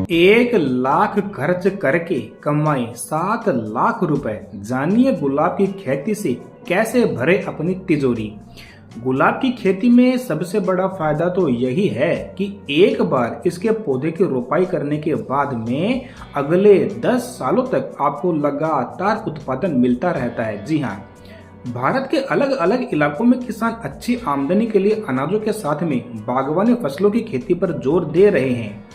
1 लाख खर्च करके कमाए 7 लाख रुपए। जानिए गुलाब की खेती से कैसे भरे अपनी तिजोरी। गुलाब की खेती में सबसे बड़ा फायदा तो यही है कि एक बार इसके पौधे की रोपाई करने के बाद में अगले 10 सालों तक आपको लगातार उत्पादन मिलता रहता है। जी हाँ, भारत के अलग अलग इलाकों में किसान अच्छी आमदनी के लिए अनाजों के साथ में बागवानी फसलों की खेती पर जोर दे रहे हैं।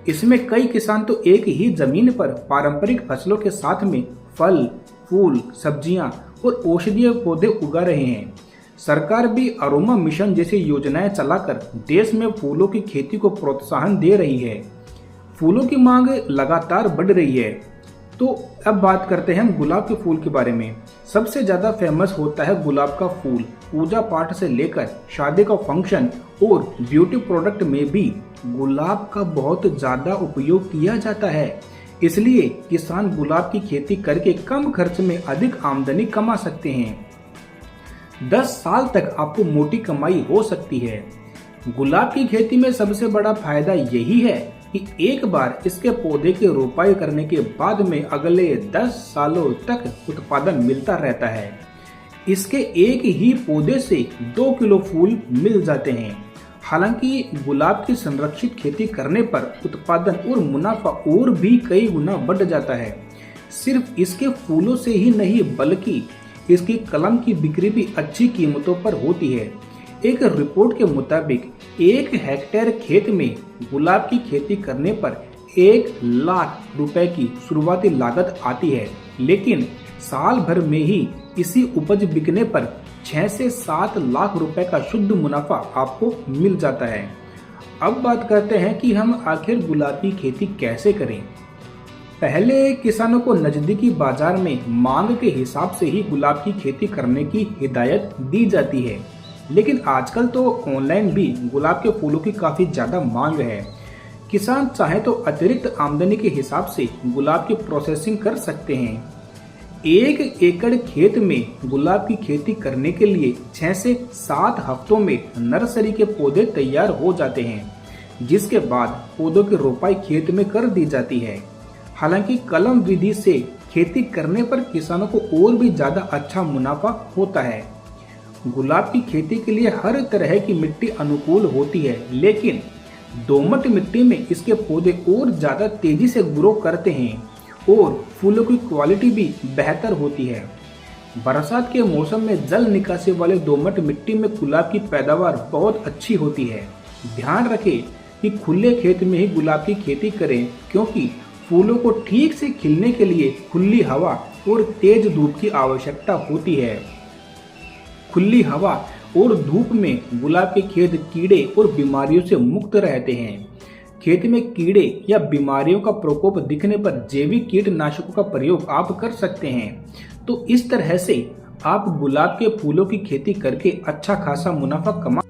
इसमें कई किसान तो एक ही जमीन पर पारंपरिक फसलों के साथ में फल, फूल, सब्जियां और औषधीय पौधे उगा रहे हैं। सरकार भी अरोमा मिशन जैसी योजनाएं चलाकर देश में फूलों की खेती को प्रोत्साहन दे रही है। फूलों की मांग लगातार बढ़ रही है। तो अब बात करते हैं हम गुलाब के फूल के बारे में। सबसे ज्यादा फेमस होता है गुलाब का फूल। पूजा पाठ से लेकर शादी का फंक्शन और ब्यूटी प्रोडक्ट में भी गुलाब का बहुत ज्यादा उपयोग किया जाता है। इसलिए किसान गुलाब की खेती करके कम खर्च में अधिक आमदनी कमा सकते हैं। 10 साल तक आपको मोटी कमाई हो सकती है। गुलाब की खेती में सबसे बड़ा फायदा यही है कि एक बार इसके पौधे की रोपाई करने के बाद में अगले 10 सालों तक उत्पादन मिलता रहता है। इसके एक ही पौधे से 2 किलो फूल मिल जाते हैं। हालांकि गुलाब की संरक्षित खेती करने पर उत्पादन और मुनाफा और भी कई गुना बढ़ जाता है। सिर्फ इसके फूलों से ही नहीं बल्कि इसकी कलम की बिक्री भी अच्छी कीमतों पर होती है। एक रिपोर्ट के मुताबिक 1 हेक्टेयर खेत में गुलाब की खेती करने पर 1 लाख रुपए की शुरुआती लागत आती है, लेकिन साल भर में ही इसी उपज बिकने पर 6 से 7 लाख रुपए का शुद्ध मुनाफा आपको मिल जाता है। अब बात करते हैं कि हम आखिर गुलाब की खेती कैसे करें। पहले किसानों को नजदीकी बाजार में मांग के हिसाब से ही गुलाब की खेती करने की हिदायत दी जाती है, लेकिन आजकल तो ऑनलाइन भी गुलाब के फूलों की काफी ज्यादा मांग है। किसान चाहे तो अतिरिक्त आमदनी के हिसाब से गुलाब की प्रोसेसिंग कर सकते हैं। 1 एकड़ खेत में गुलाब की खेती करने के लिए 6 से 7 हफ्तों में नर्सरी के पौधे तैयार हो जाते हैं, जिसके बाद पौधों की रोपाई खेत में कर दी जाती है। हालांकि कलम विधि से खेती करने पर किसानों को और भी ज्यादा अच्छा मुनाफा होता है। गुलाब की खेती के लिए हर तरह की मिट्टी अनुकूल होती है, लेकिन दोमट मिट्टी में इसके पौधे और ज्यादा तेजी से ग्रो करते हैं और फूलों की क्वालिटी भी बेहतर होती है। बरसात के मौसम में जल निकासी वाले दोमट मिट्टी में गुलाब की पैदावार बहुत अच्छी होती है। ध्यान रखें कि खुले खेत में ही गुलाब की खेती करें, क्योंकि फूलों को ठीक से खिलने के लिए खुली हवा और तेज धूप की आवश्यकता होती है। खुली हवा और धूप में गुलाब के खेत कीड़े और बीमारियों से मुक्त रहते हैं। खेत में कीड़े या बीमारियों का प्रकोप दिखने पर जैविक कीटनाशकों का प्रयोग आप कर सकते हैं। तो इस तरह से आप गुलाब के फूलों की खेती करके अच्छा खासा मुनाफा कमा